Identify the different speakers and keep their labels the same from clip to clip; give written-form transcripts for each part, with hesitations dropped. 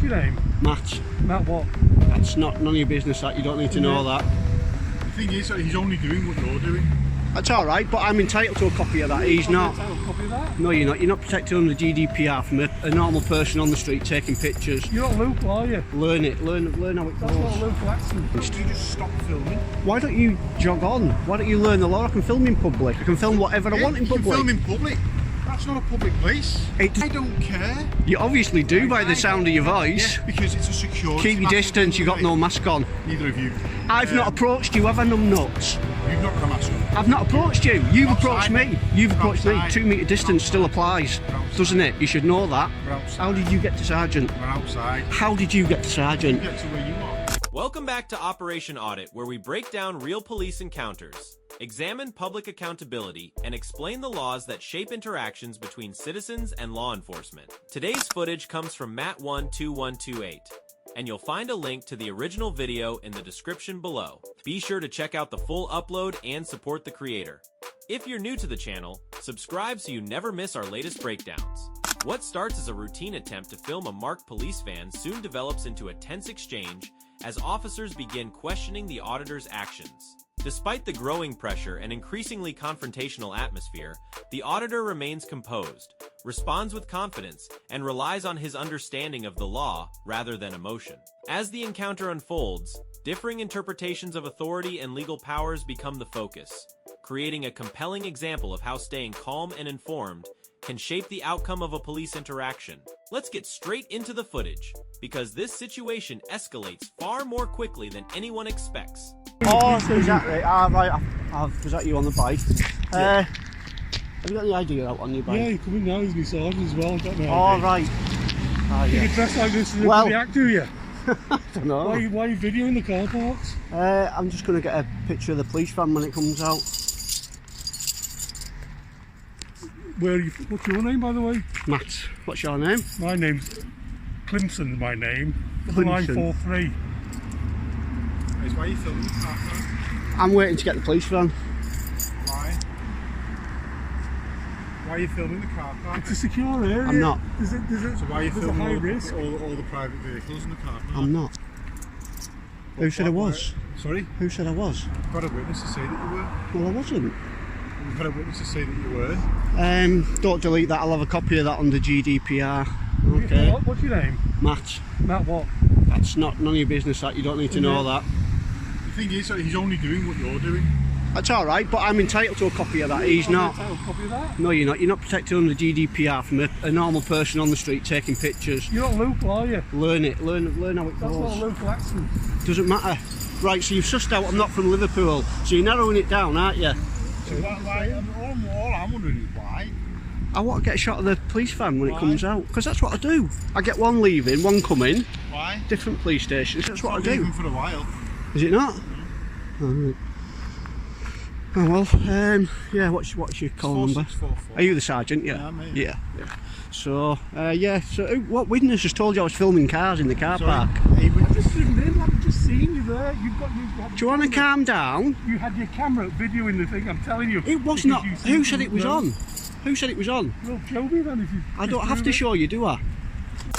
Speaker 1: your name?
Speaker 2: Matt.
Speaker 1: Matt what?
Speaker 2: That's none of your business, that. You don't need to know that.
Speaker 3: The thing is that he's only doing what you're doing.
Speaker 2: That's alright, but I'm entitled to a copy of that. He's not.
Speaker 1: Copy of that?
Speaker 2: No, you're not. You're not protected under GDPR from a normal person on the street taking pictures.
Speaker 1: You're not local, are you?
Speaker 2: Learn it. Learn how it
Speaker 1: That's not a
Speaker 2: goes.
Speaker 1: local accent.
Speaker 3: You just stop filming.
Speaker 2: Why don't you jog on? Why don't you learn the law? I can film in public. I can film whatever I want in
Speaker 3: You can
Speaker 2: public.
Speaker 3: film in public. That's not a public place. I don't care.
Speaker 2: You obviously do by the sound of your voice.
Speaker 3: Yeah, because it's a security.
Speaker 2: Keep your distance, you got no mask on.
Speaker 3: Neither of you.
Speaker 2: I've not approached you, have I, numb nuts?
Speaker 3: You've not got a mask on.
Speaker 2: I've not approached you. You've approached
Speaker 3: outside.
Speaker 2: me. You've approached me.
Speaker 3: Outside.
Speaker 2: 2 metre distance still applies, doesn't it? You should know that.
Speaker 3: We're outside.
Speaker 2: How did you get to Sergeant?
Speaker 3: We're outside.
Speaker 2: How did you get to Sergeant?
Speaker 3: Get to where you are.
Speaker 4: Welcome back to Operation Audit, where we break down real police encounters, examine public accountability, and explain the laws that shape interactions between citizens and law enforcement. Today's footage comes from Matt12128, and you'll find a link to the original video in the description below. Be sure to check out the full upload and support the creator. If you're new to the channel, subscribe so you never miss our latest breakdowns. What starts as a routine attempt to film a marked police van soon develops into a tense exchange as officers begin questioning the auditor's actions. Despite the growing pressure and increasingly confrontational atmosphere, the auditor remains composed, responds with confidence, and relies on his understanding of the law rather than emotion. As the encounter unfolds, differing interpretations of authority and legal powers become the focus, creating a compelling example of how staying calm and informed can shape the outcome of a police interaction. Let's get straight into the footage, because this situation escalates far more quickly than anyone expects.
Speaker 2: Oh, is that right? Was that you on the bike? Have you got the ID out on your bike?
Speaker 1: Yeah, you're coming now as my sergeant as well. I've got no
Speaker 2: Oh,
Speaker 1: idea.
Speaker 2: right. Oh,
Speaker 1: You
Speaker 2: yeah.
Speaker 1: get dressed like this as a
Speaker 2: Well-
Speaker 1: bloody act, do you?
Speaker 2: I don't know.
Speaker 1: Why are you videoing the car parks?
Speaker 2: I'm just going to get a picture of the police van when it comes out.
Speaker 1: What's your name, by the way?
Speaker 2: Matt, what's your name?
Speaker 1: My name's Clemson, my name.
Speaker 2: Clemson.
Speaker 1: 943.
Speaker 3: Why are you filming the car park?
Speaker 2: I'm waiting to get the police van.
Speaker 3: Why? Why are you filming the car park?
Speaker 1: It's a secure area.
Speaker 2: I'm not.
Speaker 1: There's
Speaker 3: So why are you
Speaker 1: a
Speaker 3: filming
Speaker 1: high
Speaker 3: all
Speaker 1: risk.
Speaker 3: the private vehicles in the car park?
Speaker 2: I'm not. Who said I was?
Speaker 3: Sorry?
Speaker 2: Who said I was?
Speaker 3: You've got a witness to say that you were.
Speaker 2: Well, I wasn't.
Speaker 3: You've got a witness to say that you were.
Speaker 2: Don't delete that. I'll have a copy of that under GDPR. Okay.
Speaker 1: What's your name?
Speaker 2: Matt.
Speaker 1: Matt what?
Speaker 2: That's none of your business, that. You don't need to know that.
Speaker 3: The thing is that he's only doing what you're doing.
Speaker 2: That's alright, but I'm entitled to a copy of that. He's not.
Speaker 1: Copy of that?
Speaker 2: No, you're not. You're not protected under GDPR from a normal person on the street taking pictures.
Speaker 1: You're not local, are you?
Speaker 2: Learn it. Learn how it
Speaker 1: That's not a
Speaker 2: goes.
Speaker 1: local accent.
Speaker 2: Doesn't matter. Right, so you've sussed out I'm not from Liverpool, so you're narrowing it down, aren't you?
Speaker 3: So all I'm wondering is why.
Speaker 2: I want to get a shot of the police van when it comes out, because that's what I do. I get one leaving, one coming,
Speaker 3: Why?
Speaker 2: different police stations, that's what I
Speaker 3: I've
Speaker 2: do.
Speaker 3: been for a while.
Speaker 2: Is it not? Oh, right. Oh well, yeah, what's your call number?
Speaker 3: 4644.
Speaker 2: Are you the sergeant? Yeah.
Speaker 3: Yeah, mate.
Speaker 2: Yeah. So, yeah, so what witness just told you I was filming cars in the car
Speaker 3: Sorry?
Speaker 2: park?
Speaker 3: Hey,
Speaker 1: I've just zoomed in, I've just seen you there.
Speaker 2: Do you want to calm down?
Speaker 1: You had your camera videoing the thing, I'm telling you.
Speaker 2: It was
Speaker 1: Because
Speaker 2: not.
Speaker 1: you
Speaker 2: Who
Speaker 1: seem
Speaker 2: said
Speaker 1: to
Speaker 2: it was
Speaker 1: know.
Speaker 2: on? Who said it was on?
Speaker 1: Well, show me then if you...
Speaker 2: I don't have to show you, do I?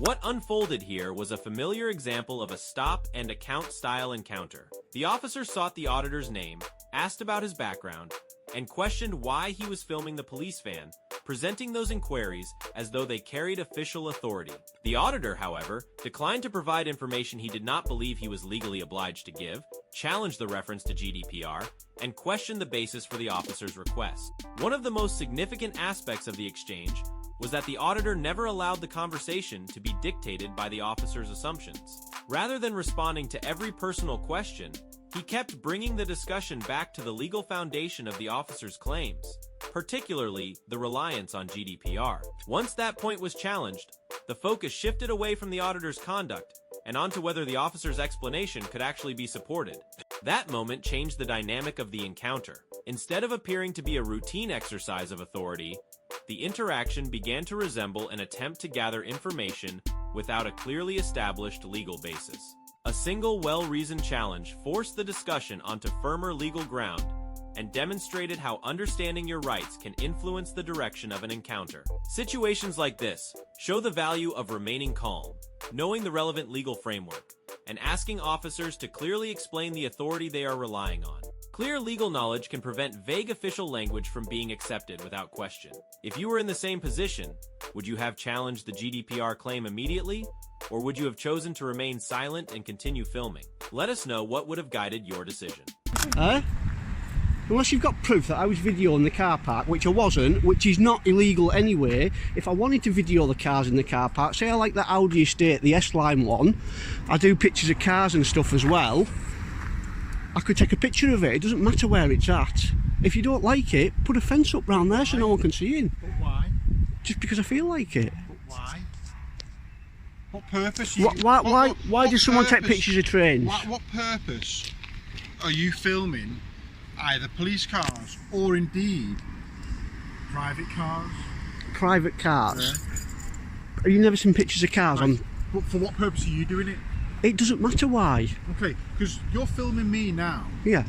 Speaker 4: What unfolded here was a familiar example of a stop and account style encounter. The officer sought the auditor's name, asked about his background, and questioned why he was filming the police van, presenting those inquiries as though they carried official authority. The auditor, however, declined to provide information he did not believe he was legally obliged to give, challenged the reference to GDPR, and questioned the basis for the officer's request. One of the most significant aspects of the exchange was that the auditor never allowed the conversation to be dictated by the officer's assumptions. Rather than responding to every personal question, he kept bringing the discussion back to the legal foundation of the officer's claims, particularly the reliance on GDPR. Once that point was challenged, the focus shifted away from the auditor's conduct and onto whether the officer's explanation could actually be supported. That moment changed the dynamic of the encounter. Instead of appearing to be a routine exercise of authority, the interaction began to resemble an attempt to gather information without a clearly established legal basis. A single well-reasoned challenge forced the discussion onto firmer legal ground and demonstrated how understanding your rights can influence the direction of an encounter. Situations like this show the value of remaining calm, knowing the relevant legal framework, and asking officers to clearly explain the authority they are relying on. Clear legal knowledge can prevent vague official language from being accepted without question. If you were in the same position, would you have challenged the GDPR claim immediately, or would you have chosen to remain silent and continue filming? Let us know what would have guided your decision.
Speaker 2: Unless you've got proof that I was videoing the car park, which I wasn't, which is not illegal anyway. If I wanted to video the cars in the car park, say I like the Audi estate, the S-Line one, I do pictures of cars and stuff as well, I could take a picture of it. It doesn't matter where it's at. If you don't like it, put a fence up round there so no one can see in.
Speaker 3: But why?
Speaker 2: Just because I feel like it.
Speaker 3: But why? What purpose?
Speaker 2: Why does someone take pictures of trains?
Speaker 3: What purpose are you filming either police cars or indeed private cars?
Speaker 2: Private cars?
Speaker 3: Yeah.
Speaker 2: Have you never seen pictures of cars on?
Speaker 3: But for what purpose are you doing it?
Speaker 2: It doesn't matter why.
Speaker 3: Okay, because you're filming me now.
Speaker 2: Yeah.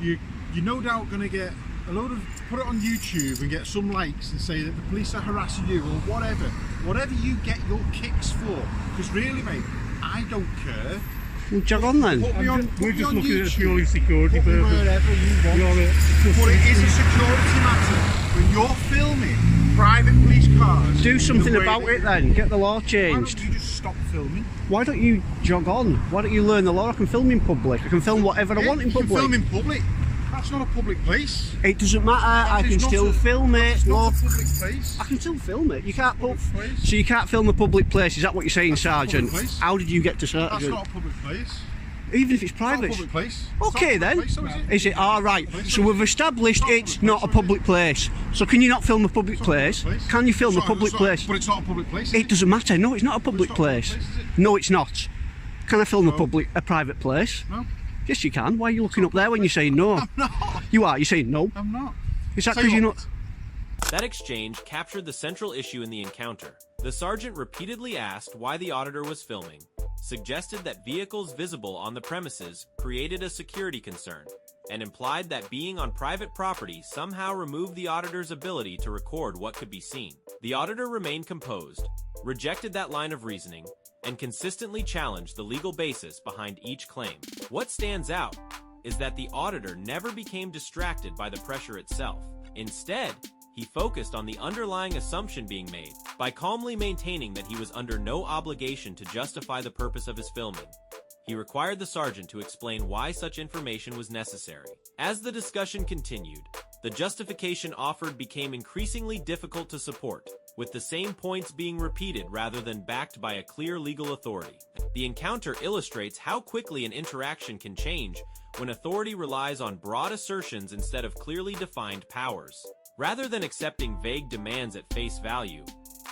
Speaker 3: You're no doubt going to get a load of, put it on YouTube and get some likes and say that the police are harassing you or whatever. Whatever you get your kicks for. Because really, mate, I don't care.
Speaker 2: Well, jog on then.
Speaker 1: We're just looking at it purely security
Speaker 3: put me
Speaker 1: purpose.
Speaker 3: wherever you want. But it is a security matter. When you're filming private police cars...
Speaker 2: Do something about it then. Get the law changed.
Speaker 3: Why don't you just stop filming?
Speaker 2: Why don't you jog on? Why don't you learn the law? I can film in public. I can film whatever I want in public.
Speaker 3: You can film in public. That's not a public place.
Speaker 2: It doesn't matter. I can still film it.
Speaker 3: It's not a public place.
Speaker 2: I can still film it. You can't put.
Speaker 3: Place.
Speaker 2: So you can't film a public place. Is that what you're saying, Sergeant?
Speaker 3: How
Speaker 2: did you get to Sergeant?
Speaker 3: That's not a public place.
Speaker 2: Even if it's private.
Speaker 3: It's not a public place.
Speaker 2: Okay then.
Speaker 3: Place, so
Speaker 2: is it? All right. So we've established it's not a public place. So can you not film a public place? Can you film a public place?
Speaker 3: But it's not a public place.
Speaker 2: It doesn't matter. No, it's not a public place. No, it's not. Can I film a private place?
Speaker 3: No.
Speaker 2: Yes, you can. Why are you looking up there when you're saying no?
Speaker 3: I'm not.
Speaker 2: You are. You're saying no.
Speaker 3: I'm not.
Speaker 2: Is that because you're not?
Speaker 4: That exchange captured the central issue in the encounter. The sergeant repeatedly asked why the auditor was filming, suggested that vehicles visible on the premises created a security concern, and implied that being on private property somehow removed the auditor's ability to record what could be seen. The auditor remained composed, rejected that line of reasoning, and consistently challenged the legal basis behind each claim. What stands out is that the auditor never became distracted by the pressure itself. Instead, he focused on the underlying assumption being made by calmly maintaining that he was under no obligation to justify the purpose of his filming. He required the sergeant to explain why such information was necessary. As the discussion continued, the justification offered became increasingly difficult to support, with the same points being repeated rather than backed by a clear legal authority. The encounter illustrates how quickly an interaction can change when authority relies on broad assertions instead of clearly defined powers. Rather than accepting vague demands at face value,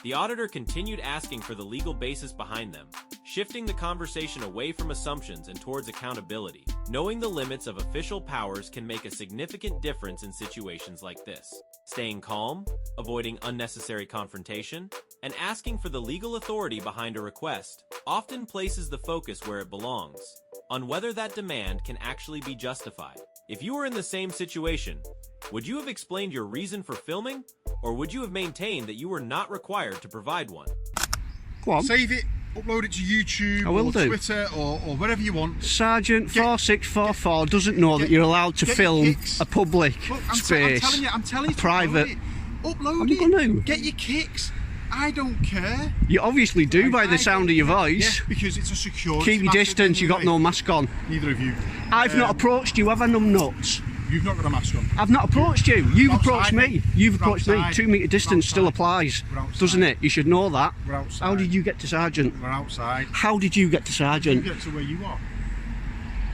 Speaker 4: the auditor continued asking for the legal basis behind them, shifting the conversation away from assumptions and towards accountability. Knowing the limits of official powers can make a significant difference in situations like this. Staying calm, avoiding unnecessary confrontation, and asking for the legal authority behind a request often places the focus where it belongs, on whether that demand can actually be justified. If you were in the same situation, would you have explained your reason for filming, or would you have maintained that you were not required to provide one?
Speaker 2: Go on.
Speaker 3: Save it, upload it to YouTube or Twitter or wherever you want.
Speaker 2: Sergeant 4644 doesn't know that you're allowed to film a public space.
Speaker 3: I'm telling you,
Speaker 2: private.
Speaker 3: Upload it.
Speaker 2: I'm gonna.
Speaker 3: Get your kicks. I don't care.
Speaker 2: You obviously do by the sound of your voice.
Speaker 3: Yeah, because it's a security.
Speaker 2: Keep your distance, you've got no mask on.
Speaker 3: Neither of you.
Speaker 2: I've not approached you, have I, numbnuts?
Speaker 3: You've not got a mask on.
Speaker 2: I've not approached you. You've approached me.
Speaker 3: Mate.
Speaker 2: You've approached me. 2 metre distance still applies, doesn't it? You should know that.
Speaker 3: We're outside.
Speaker 2: How did you get to Sergeant?
Speaker 3: We're outside.
Speaker 2: How did you get to Sergeant?
Speaker 3: You get to where you are.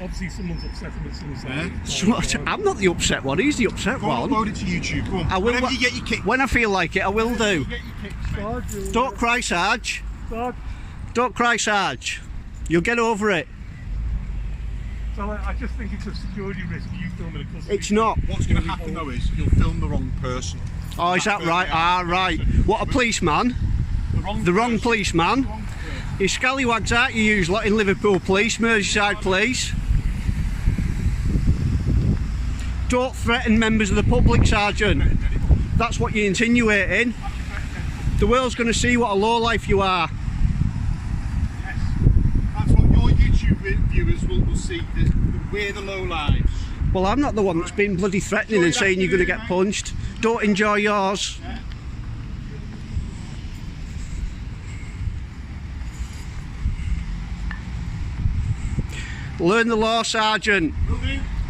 Speaker 1: Obviously someone's upset with someone's
Speaker 2: I'm not the upset one, he's the upset one.
Speaker 3: Upload it to YouTube. Go on.
Speaker 2: I will.
Speaker 3: Whenever you get your kick.
Speaker 2: When I feel like it, I will do.
Speaker 3: You get your kicks, mate.
Speaker 2: Don't cry, Sarge.
Speaker 1: Sarge.
Speaker 2: Don't cry, Sarge. You'll get over it.
Speaker 1: So I just think it's a security risk you filming a customer.
Speaker 2: It's not.
Speaker 3: What's going to happen though is you'll film the wrong person.
Speaker 2: Oh, is that right? Ah, right. What, a policeman? The wrong policeman. You scallywags, aren't you, use lot in Liverpool Police, Merseyside Police? Don't threaten members of the public, Sergeant. That's what you're insinuating. The world's going to see what a lowlife you are.
Speaker 1: Yes,
Speaker 3: viewers will see that we're the low lives.
Speaker 2: Well, I'm not the one that's been bloody threatening and saying you're going to get punched. Don't enjoy yours.
Speaker 3: Yeah.
Speaker 2: Learn the law, Sergeant.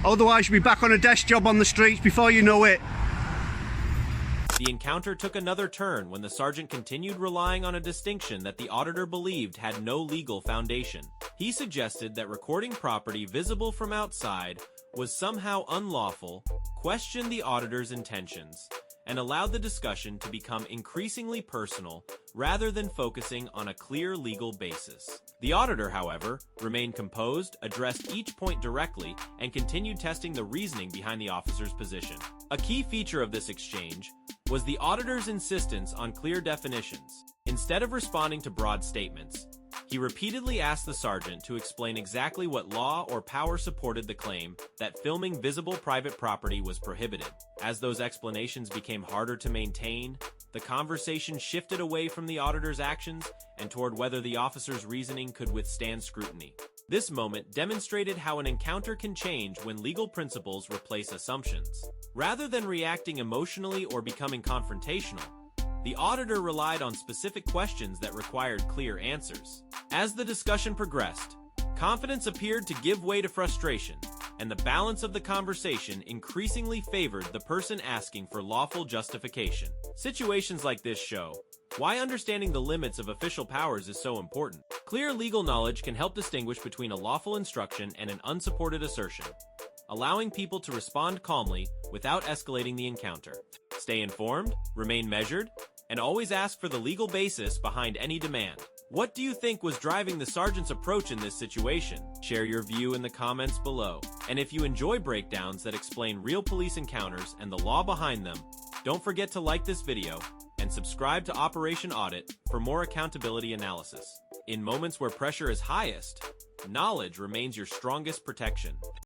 Speaker 2: Otherwise you'll be back on a desk job on the streets before you know it.
Speaker 4: The encounter took another turn when the sergeant continued relying on a distinction that the auditor believed had no legal foundation. He suggested that recording property visible from outside was somehow unlawful, questioned the auditor's intentions, and allowed the discussion to become increasingly personal rather than focusing on a clear legal basis. The auditor, however, remained composed, addressed each point directly, and continued testing the reasoning behind the officer's position. A key feature of this exchange was the auditor's insistence on clear definitions. Instead of responding to broad statements, he repeatedly asked the sergeant to explain exactly what law or power supported the claim that filming visible private property was prohibited. As those explanations became harder to maintain, the conversation shifted away from the auditor's actions and toward whether the officer's reasoning could withstand scrutiny. This moment demonstrated how an encounter can change when legal principles replace assumptions. Rather than reacting emotionally or becoming confrontational, the auditor relied on specific questions that required clear answers. As the discussion progressed, confidence appeared to give way to frustration, and the balance of the conversation increasingly favored the person asking for lawful justification. Situations like this show why understanding the limits of official powers is so important. Clear legal knowledge can help distinguish between a lawful instruction and an unsupported assertion, allowing people to respond calmly without escalating the encounter. Stay informed, remain measured, and always ask for the legal basis behind any demand. What do you think was driving the sergeant's approach in this situation? Share your view in the comments below. And if you enjoy breakdowns that explain real police encounters and the law behind them, don't forget to like this video and subscribe to Operation Audit for more accountability analysis. In moments where pressure is highest, knowledge remains your strongest protection.